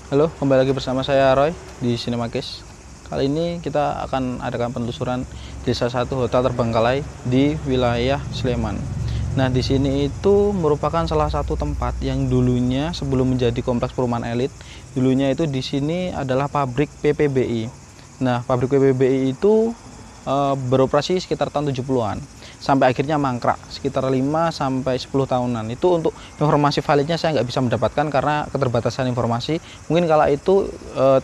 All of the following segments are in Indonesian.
Halo, kembali lagi bersama saya Roy di Sinemakis. Kali ini kita akan adakan penelusuran di salah satu hotel terbengkalai di wilayah Sleman. Nah, di sini itu merupakan salah satu tempat yang dulunya sebelum menjadi kompleks perumahan elit, dulunya itu di sini adalah pabrik PPBI. Nah, pabrik PPBI itu beroperasi sekitar tahun 70-an. Sampai akhirnya mangkrak sekitar 5-10 tahunan. Itu untuk informasi validnya saya nggak bisa mendapatkan karena keterbatasan informasi. Mungkin kala itu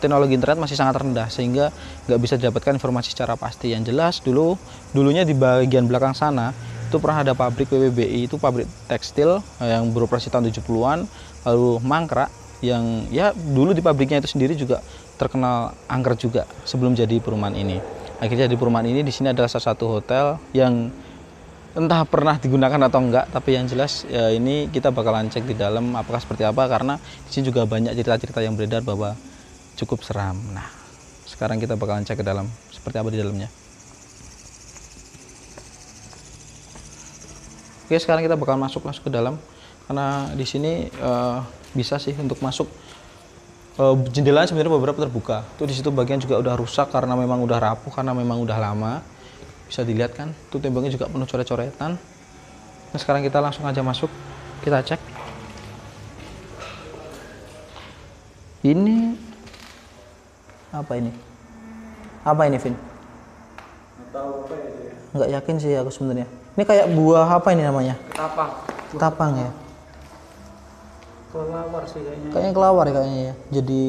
teknologi internet masih sangat rendah sehingga nggak bisa didapatkan informasi secara pasti. Yang jelas dulunya di bagian belakang sana itu pernah ada pabrik PPBI, itu pabrik tekstil yang beroperasi tahun 70-an, lalu mangkrak, yang ya dulu di pabriknya itu sendiri juga terkenal angker juga sebelum jadi perumahan ini. Akhirnya di perumahan ini di sini adalah salah satu hotel yang entah pernah digunakan atau enggak, tapi yang jelas ya ini kita bakalan cek di dalam apakah seperti apa, karena di sini juga banyak cerita-cerita yang beredar bahwa cukup seram. Nah, sekarang kita bakalan cek ke dalam seperti apa di dalamnya. Oke, sekarang kita bakal masuk ke dalam karena di sini bisa sih untuk masuk. Jendelanya sebenarnya beberapa terbuka. Tuh di situ bagian juga udah rusak karena memang udah rapuh, karena memang udah lama. Bisa dilihat kan, tuh temboknya juga penuh coret-coretan. Nah, sekarang kita langsung aja masuk, kita cek. Ini apa ini? Apa ini, Vin? Nggak tahu apa ya itu ya. Nggak yakin sih aku sebenarnya. Ini kayak buah apa ini namanya? Ketapang. Ketapang ya? Kelawar sih kayaknya. Kayaknya kelawar ya kayaknya ya. Jadi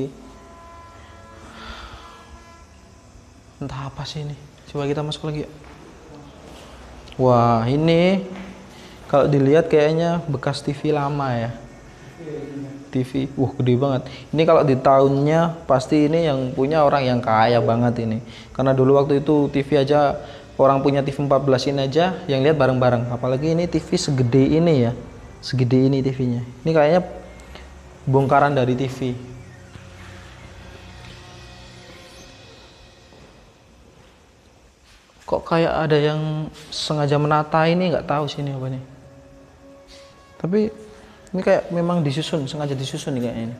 entah apa sih ini. Coba kita masuk lagi ya. Wah, ini kalau dilihat kayaknya bekas TV lama ya. TV, gede banget. Ini kalau di tahunnya pasti ini yang punya orang yang kaya banget ini. Karena dulu waktu itu TV aja, orang punya TV 14 in aja yang lihat bareng-bareng. Apalagi ini TV segede ini ya. Segede ini TV-nya. Ini kayaknya bongkaran dari TV. Kok kayak ada yang sengaja menata ini, nggak tahu sih ini apa nih. Tapi ini kayak memang disusun, sengaja disusun nih kayaknya ini.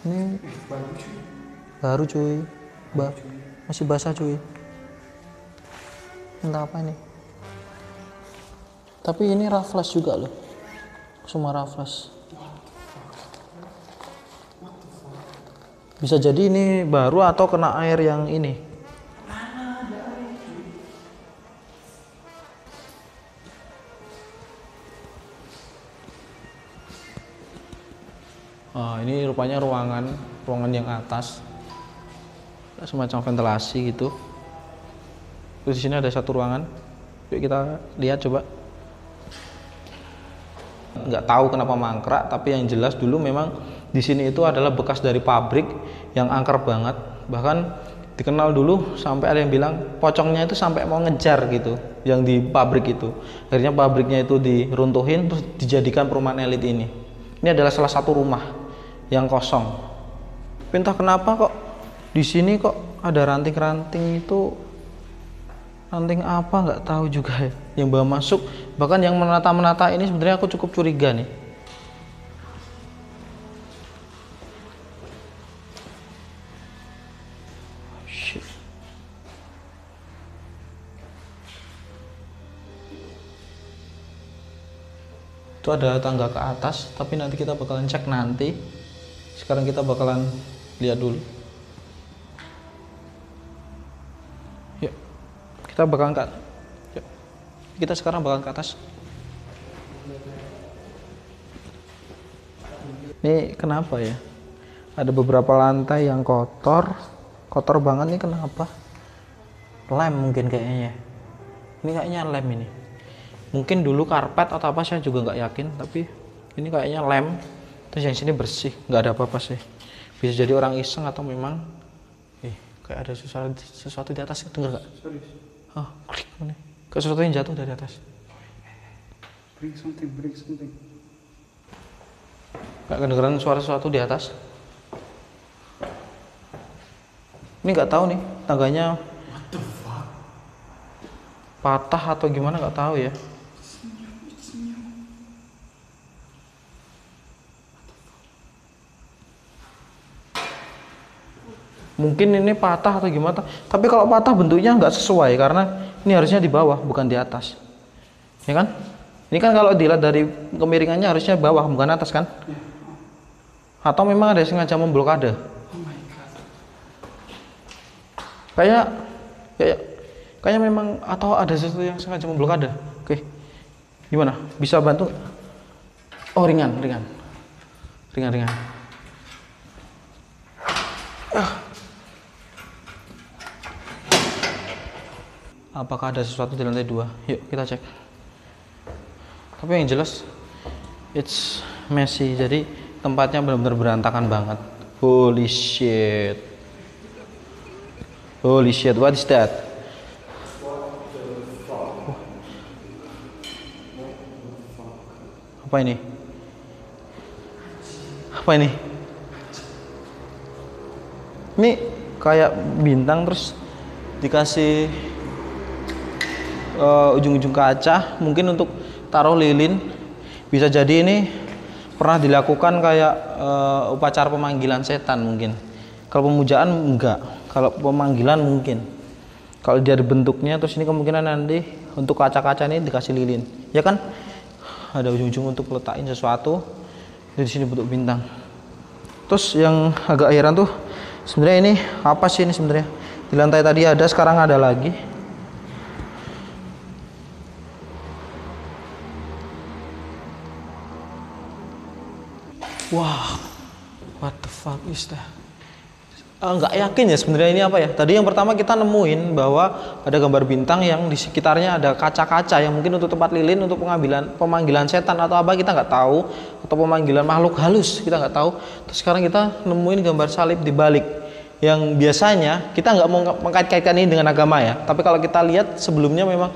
Ini baru cuy, masih basah cuy. Entah apa ini. Tapi ini raffles juga loh, semua raffles. Bisa jadi ini baru atau kena air yang ini. Ini rupanya ruangan yang atas, semacam ventilasi gitu. Terus di sini ada satu ruangan. Yuk kita lihat coba. Nggak tahu kenapa mangkrak, tapi yang jelas dulu memang di sini itu adalah bekas dari pabrik yang angker banget. Bahkan dikenal dulu sampai ada yang bilang pocongnya itu sampai mau ngejar gitu yang di pabrik itu. Akhirnya pabriknya itu diruntuhin terus dijadikan perumahan elit ini. Ini adalah salah satu rumah yang kosong. Entah kenapa kok di sini kok ada ranting-ranting itu. Ranting apa nggak tahu juga ya yang bawa masuk. Bahkan yang menata-menata ini sebenarnya aku cukup curiga nih. Shit. Itu ada tangga ke atas, tapi nanti kita bakalan cek nanti. Sekarang kita bakalan lihat dulu. Yuk, kita bakalan yuk. Kita sekarang bakalan ke atas. Ini kenapa ya? Ada beberapa lantai yang kotor. Kotor banget nih, kenapa? Lem mungkin kayaknya. Ini kayaknya lem ini. Mungkin dulu karpet atau apa, saya juga nggak yakin. Tapi ini kayaknya lem. Terus yang sini bersih, nggak ada apa-apa sih. Bisa jadi orang iseng atau memang kayak ada sesuatu di atas. Dengar nggak? Oh, klik mana? Kayak sesuatu yang jatuh dari atas. Bring something. Kayak kedengeran suara sesuatu di atas. Ini nggak tahu nih, tangganya What the fuck? patah atau gimana, nggak tahu ya. Mungkin ini patah atau gimana. Tapi kalau patah bentuknya nggak sesuai, karena ini harusnya di bawah bukan di atas, ya kan? Ini kan kalau dilihat dari kemiringannya harusnya bawah bukan atas kan? Atau memang ada yang sengaja memblokade? Oh my god. Kayaknya memang, atau ada sesuatu yang sengaja memblokade. Oke, gimana? Bisa bantu? Oh, ringan. Apakah ada sesuatu di lantai 2? Yuk kita cek. Tapi yang jelas it's messy, jadi tempatnya benar-benar berantakan banget. Holy shit, what is that? Apa ini? Ini kayak bintang terus dikasih ujung-ujung kaca, mungkin untuk taruh lilin. Bisa jadi ini pernah dilakukan kayak upacara pemanggilan setan mungkin. Kalau pemujaan enggak, kalau pemanggilan mungkin. Kalau dia ada bentuknya, terus ini kemungkinan nanti untuk kaca-kaca ini dikasih lilin, ya kan? Ada ujung-ujung untuk letakin sesuatu. Di sini bentuk bintang. Terus yang agak heran tuh, sebenarnya ini apa sih ini sebenarnya? Di lantai tadi ada, sekarang ada lagi. Wah, what the fuck is that? Nggak yakin ya sebenarnya ini apa ya. Tadi yang pertama kita nemuin bahwa ada gambar bintang yang di sekitarnya ada kaca-kaca yang mungkin untuk tempat lilin, untuk pemanggilan setan atau apa kita nggak tahu, atau pemanggilan makhluk halus kita nggak tahu. Terus sekarang kita nemuin gambar salib di balik, yang biasanya kita nggak mau mengkait-kaitkan ini dengan agama ya. Tapi kalau kita lihat sebelumnya memang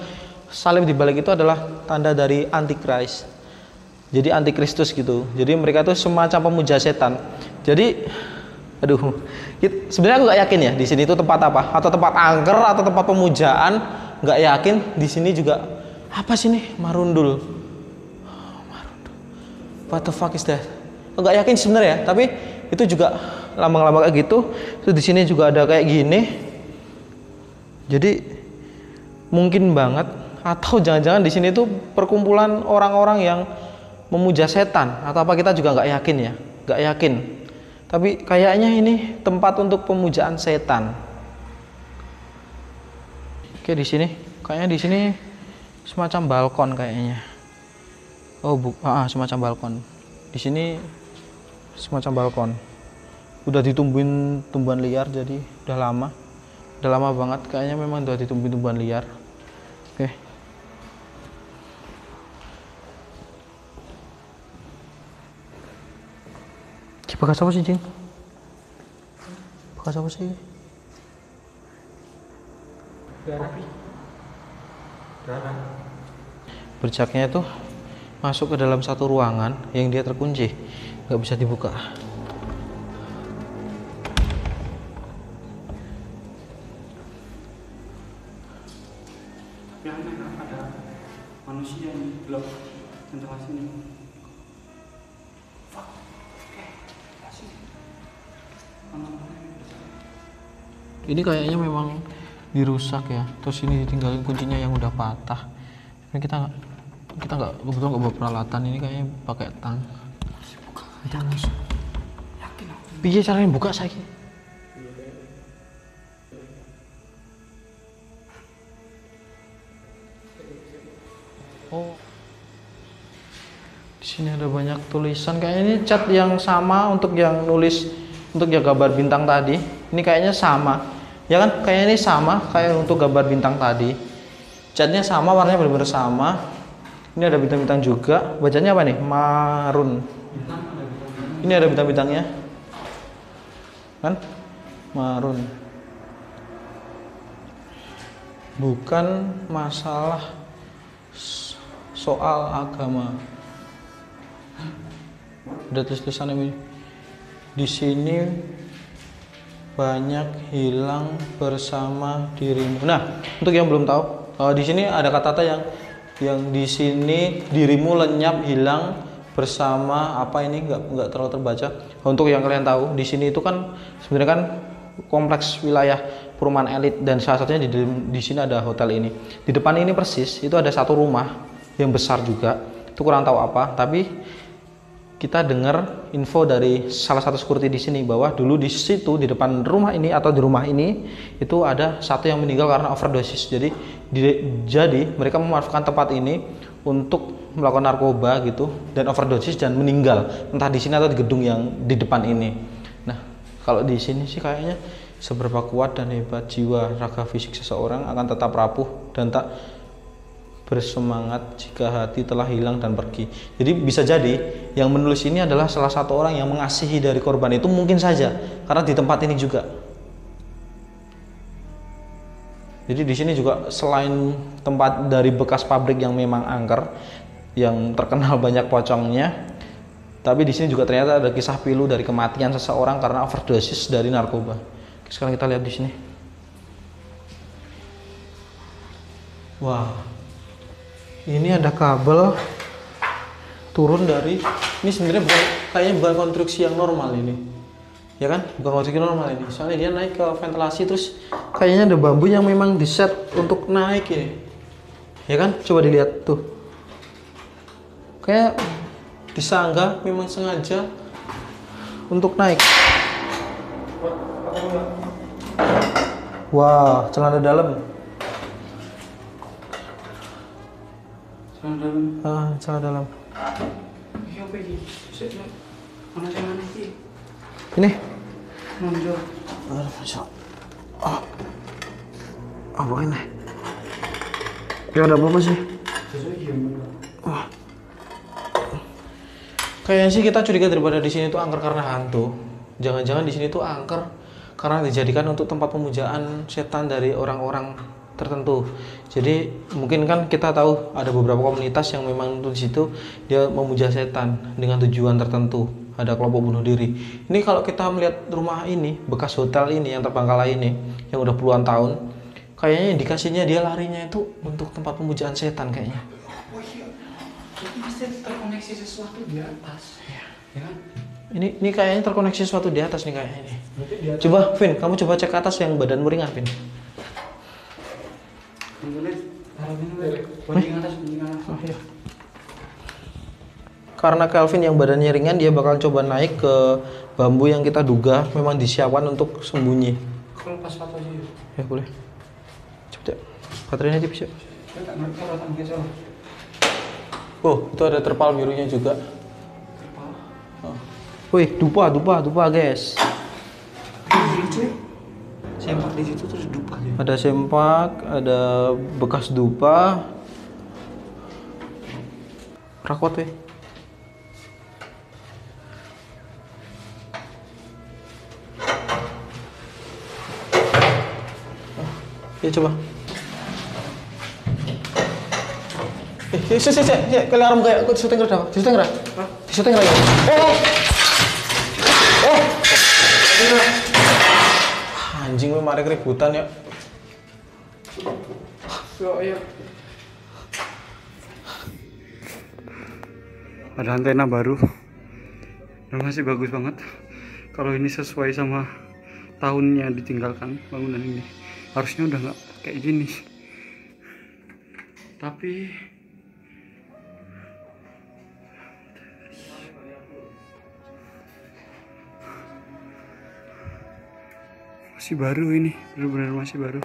salib di balik itu adalah tanda dari antikris. Jadi antikristus gitu. Jadi mereka itu semacam pemuja setan. Jadi, sebenarnya aku nggak yakin ya di sini itu tempat apa, atau tempat angker atau tempat pemujaan. Nggak yakin. Di sini juga apa sih nih? Marundul. What the fuck is that? Nggak yakin sebenarnya ya. Tapi itu juga lambang-lambang kayak gitu. Terus di sini juga ada kayak gini. Jadi mungkin banget, atau jangan-jangan di sini itu perkumpulan orang-orang yang memuja setan atau apa, kita juga nggak yakin ya, nggak yakin. Tapi kayaknya ini tempat untuk pemujaan setan. Oke, di sini kayaknya di sini semacam balkon kayaknya. Oh, semacam balkon. Di sini semacam balkon. Udah ditumbuhin tumbuhan liar, jadi udah lama banget. Kayaknya memang udah ditumbuhin tumbuhan liar. Oke. Bekas apa sih, Jing? Bekas apa sih? Darah. Bercaknya itu masuk ke dalam satu ruangan yang dia terkunci, nggak bisa dibuka. Tapi aneh kan ada manusia yang blok ventilasi ini. Ini kayaknya memang dirusak ya. Terus ini ditinggalin kuncinya yang udah patah. Ini kita nggak kebetulan nggak bawa peralatan. Ini kayaknya pakai tang. Yakin aku. Piye caranya buka saiki? Oh, di sini ada banyak tulisan. Kayaknya ini cat yang sama untuk yang nulis untuk yang gambar bintang tadi, ini kayaknya sama. Ya kan? Kayaknya ini sama kayak untuk gambar bintang tadi. Catnya sama, warnanya benar-benar sama. Ini ada bintang-bintang juga. Bacanya apa nih? Marun. Ini ada bintang-bintangnya. Kan? Marun. Bukan masalah soal agama. Ada tulisannya ini. Di sini banyak hilang bersama dirimu. Nah, untuk yang belum tahu, di sini ada kata-kata yang di sini dirimu lenyap, hilang bersama apa ini nggak terlalu terbaca. Untuk yang kalian tahu, di sini itu kan sebenarnya kan kompleks wilayah perumahan elit dan salah satunya di sini ada hotel ini. Di depan ini persis itu ada satu rumah yang besar juga. Itu kurang tahu apa, tapi kita dengar info dari salah satu security di sini bahwa dulu di situ di depan rumah ini atau di rumah ini itu ada satu yang meninggal karena overdosis. Jadi mereka memanfaatkan tempat ini untuk melakukan narkoba gitu dan overdosis dan meninggal entah di sini atau di gedung yang di depan ini. Nah, kalau di sini sih kayaknya seberapa kuat dan hebat jiwa raga fisik seseorang akan tetap rapuh dan tak bersemangat jika hati telah hilang dan pergi. Jadi bisa jadi yang menulis ini adalah salah satu orang yang mengasihi dari korban itu, mungkin saja karena di tempat ini juga. Jadi di sini juga selain tempat dari bekas pabrik yang memang angker yang terkenal banyak pocongnya, tapi di sini juga ternyata ada kisah pilu dari kematian seseorang karena overdosis dari narkoba. Sekarang kita lihat di sini. Wah. Ini ada kabel turun dari ini, sebenarnya kayaknya bukan konstruksi yang normal ini, ya kan? Bukan konstruksi normal ini. Soalnya dia naik ke ventilasi, terus kayaknya ada bambu yang memang di set untuk naik ini, ya kan? Coba dilihat tuh, kayak disangga memang sengaja untuk naik. Wah, celana dalam. Celana dalam. Ini. Apa ini? Ya ada apa sih? Kayaknya sih kita curiga daripada di sini tuh angker karena hantu. Jangan-jangan di sini tuh angker karena dijadikan untuk tempat pemujaan setan dari orang-orang tertentu. Jadi mungkin kan kita tahu ada beberapa komunitas yang memang di situ dia memuja setan dengan tujuan tertentu. Ada kelompok bunuh diri. Ini kalau kita melihat rumah ini, bekas hotel ini yang terbengkalai ini, yang udah puluhan tahun, kayaknya indikasinya dia larinya itu untuk tempat pemujaan setan kayaknya. Oh iya, itu pasti terkoneksi sesuatu di atas, ya kan? Ini kayaknya terkoneksi sesuatu di atas nih kayaknya ini. Coba, Vin, kamu coba cek atas yang badanmu ringan, Vin. Oh, iya. Karena Kelvin yang badannya ringan, dia bakal coba naik ke bambu yang kita duga memang disiapkan untuk sembunyi. Kalau pas foto aja yuk. Ya boleh. Cepet ya. Baterainya tipis ya. Oh, itu ada terpal birunya juga. Terpal. Oh. Wih, dupa guys. Sempak di situ terus dupa aja. Ada sempak, ada bekas dupa. Rakot weh. Ya coba. Kelaram kayak aku syuting udah. Syuting udah. Syuting udah. Anjing lu mari keributan ya. Iya. Ada antena baru. Dan masih bagus banget. Kalau ini sesuai sama tahunnya ditinggalkan bangunan ini. Harusnya udah nggak kayak gini, tapi masih baru ini, benar-benar masih baru.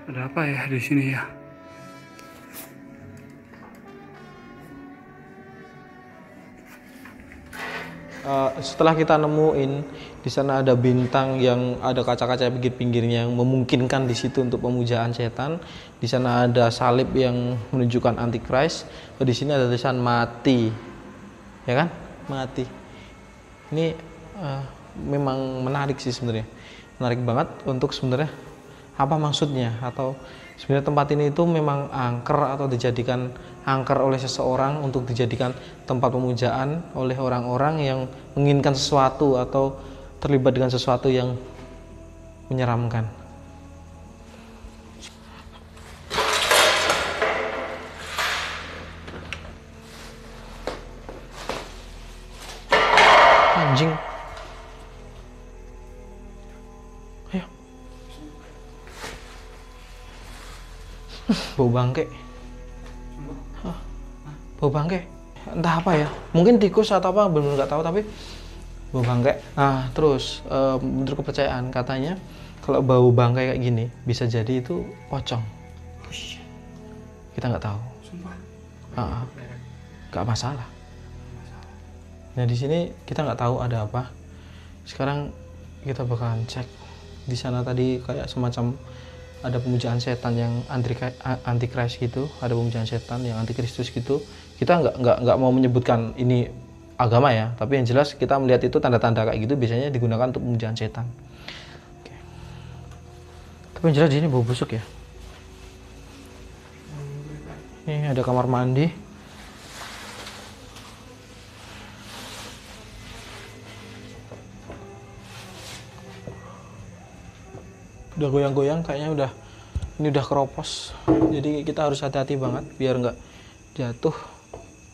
Ada apa ya di sini ya? setelah kita nemuin di sana ada bintang yang ada kaca-kaca pinggir-pinggirnya yang memungkinkan di situ untuk pemujaan setan. Di sana ada salib yang menunjukkan antikris. Di sini ada tulisan mati, ya kan? Mati. Ini memang menarik sih sebenarnya, menarik banget untuk sebenarnya apa maksudnya, atau sebenarnya tempat ini itu memang angker atau dijadikan angker oleh seseorang untuk dijadikan tempat pemujaan oleh orang-orang yang menginginkan sesuatu atau terlibat dengan sesuatu yang menyeramkan. Anjing. Ayo. Bau bangke. Bau bangke. Entah apa ya. Mungkin tikus atau apa, belum nggak tahu, tapi bau bangke. Nah, terus menurut kepercayaan katanya kalau bau bangke kayak gini bisa jadi itu pocong. Kita nggak tahu. Nggak masalah. Nah di sini kita nggak tahu ada apa. Sekarang kita bakalan cek. Di sana tadi kayak semacam ada pemujaan setan yang antikris gitu, ada pemujaan setan yang antikristus gitu. Kita nggak mau menyebutkan ini agama ya, tapi yang jelas kita melihat itu tanda-tanda kayak gitu biasanya digunakan untuk pemujaan setan. Oke. Tapi yang jelas di sini bau busuk ya. Ini ada kamar mandi. Udah goyang-goyang, kayaknya ini udah keropos, jadi kita harus hati-hati banget biar nggak jatuh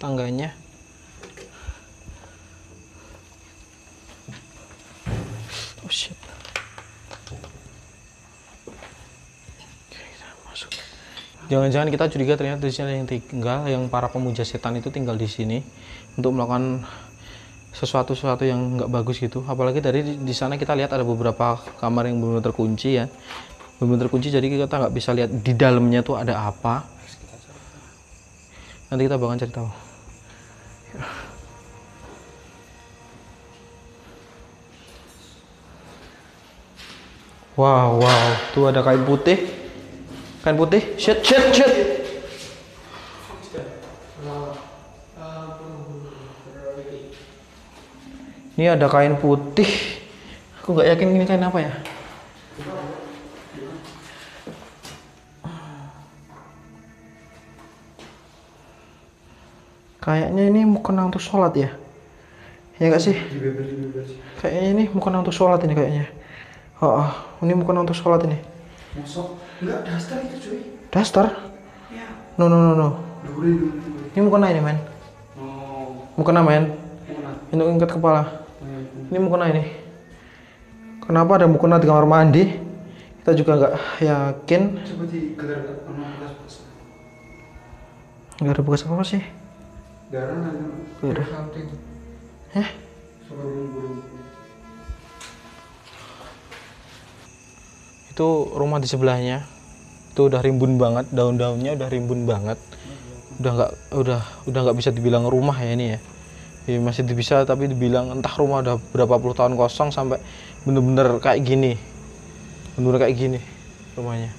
tangganya. Oh shit. Oke, kita masuk. Jangan-jangan kita curiga ternyata di sini yang tinggal, yang para pemuja setan itu tinggal di sini untuk melakukan sesuatu yang nggak bagus gitu. Apalagi dari di sana kita lihat ada beberapa kamar yang benar terkunci ya, benar terkunci, jadi kita nggak bisa lihat di dalamnya tuh ada apa. Nanti kita bakal cari tahu. Wow, tuh ada kain putih, shit. Ini ada kain putih. Aku nggak yakin ini kain apa ya. Kayaknya ini mukena untuk sholat ya. Ya nggak sih? Kayaknya ini mukena untuk sholat ini kayaknya. Ini mukena untuk sholat ini. Mosok? Enggak, daster itu cuy. Daster? Ya. No. Duri. Ini mukena ini men. Mukena men. Untuk ingat kepala. Ini mukena ini. Kenapa ada mukena di kamar mandi? Kita juga nggak yakin. Coba digelar bekas. Nggak ada bekas apa sih? Darah ada. Itu rumah di sebelahnya. Itu udah rimbun banget, daun-daunnya udah rimbun banget. Udah nggak bisa dibilang rumah ya ini ya. Ya, masih bisa tapi dibilang entah rumah udah berapa puluh tahun kosong sampai bener-bener kayak gini, rumahnya.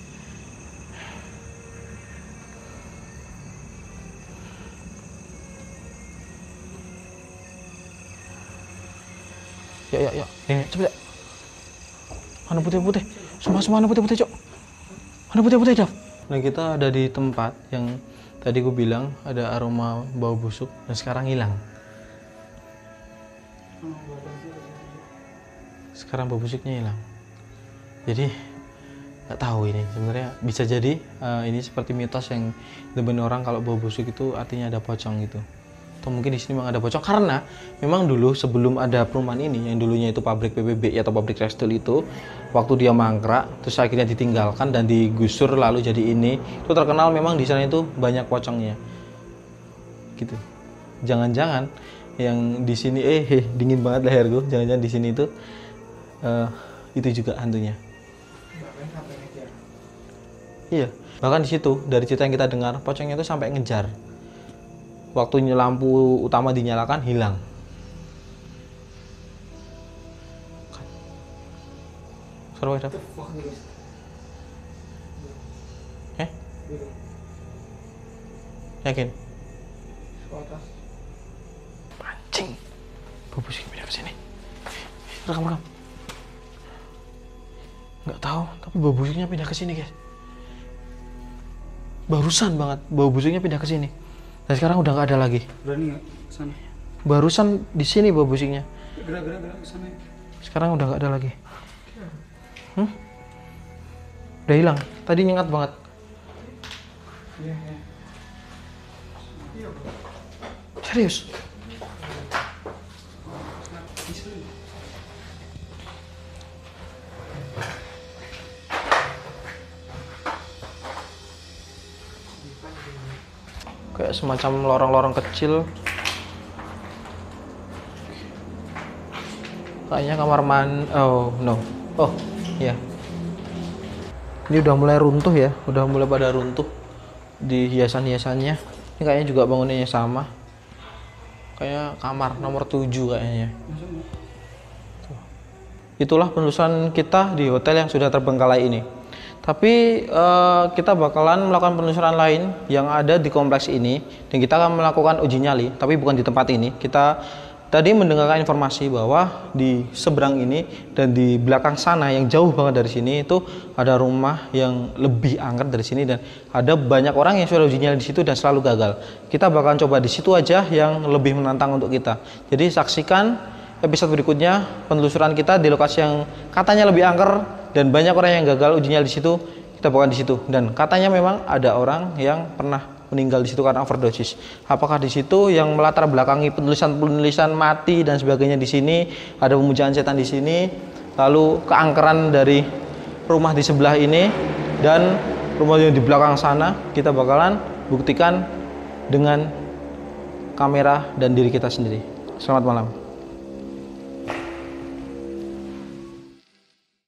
Ya, cepet ya. Mana putih-putih, semua putih-putih, Cok. Mana putih-putih, Dav. Nah, kita ada di tempat yang tadi gue bilang ada aroma bau busuk dan sekarang hilang. Sekarang bau busuknya hilang. Jadi nggak tahu ini sebenarnya, bisa jadi ini seperti mitos yang benar orang kalau bau busuk itu artinya ada pocong gitu. Atau mungkin di sini memang ada pocong karena memang dulu sebelum ada perumahan ini yang dulunya itu pabrik PBB atau pabrik tekstil itu, waktu dia mangkrak terus akhirnya ditinggalkan dan digusur lalu jadi ini, itu terkenal memang di sana itu banyak pocongnya gitu. Jangan-jangan yang di sini dingin banget leherku, jangan-jangan di sini itu juga hantunya. Iya, bahkan di situ dari cerita yang kita dengar pocongnya itu sampai ngejar. Waktu lampu utama dinyalakan hilang. Survival. Yakin? Pancing. Bubusuknya pindah ke sini. Rekam. Nggak tahu, tapi bau busuknya pindah ke sini, guys. Barusan banget bau busuknya pindah ke sini. Dan sekarang udah nggak ada lagi. Berani nggak kesana? Barusan di sini bau busuknya. Gerak kesana. Sekarang udah nggak ada lagi. Udah hilang. Tadi nyengat banget. Iya. Serius? Kayak semacam lorong-lorong kecil. Kayaknya kamar mandi. Oh no. Oh iya. Ini udah mulai runtuh ya. Udah mulai pada runtuh di hiasan-hiasannya. Ini kayaknya juga bangunannya sama. Kayak kamar nomor 7 kayaknya. Itulah penelusuran kita di hotel yang sudah terbengkalai ini. Tapi kita bakalan melakukan penelusuran lain yang ada di kompleks ini, dan kita akan melakukan uji nyali, tapi bukan di tempat ini. Kita tadi mendengarkan informasi bahwa di seberang ini dan di belakang sana yang jauh banget dari sini itu ada rumah yang lebih angker dari sini, dan ada banyak orang yang sudah uji nyali di situ dan selalu gagal. Kita bakalan coba di situ aja yang lebih menantang untuk kita. Jadi saksikan episode berikutnya penelusuran kita di lokasi yang katanya lebih angker dan banyak orang yang gagal uji nyali di situ. Kita bakalan di situ, dan katanya memang ada orang yang pernah meninggal di situ karena overdosis. Apakah di situ yang melatar belakangi penulisan mati dan sebagainya di sini, ada pemujaan setan di sini, lalu keangkeran dari rumah di sebelah ini dan rumah yang di belakang sana, kita bakalan buktikan dengan kamera dan diri kita sendiri. Selamat malam.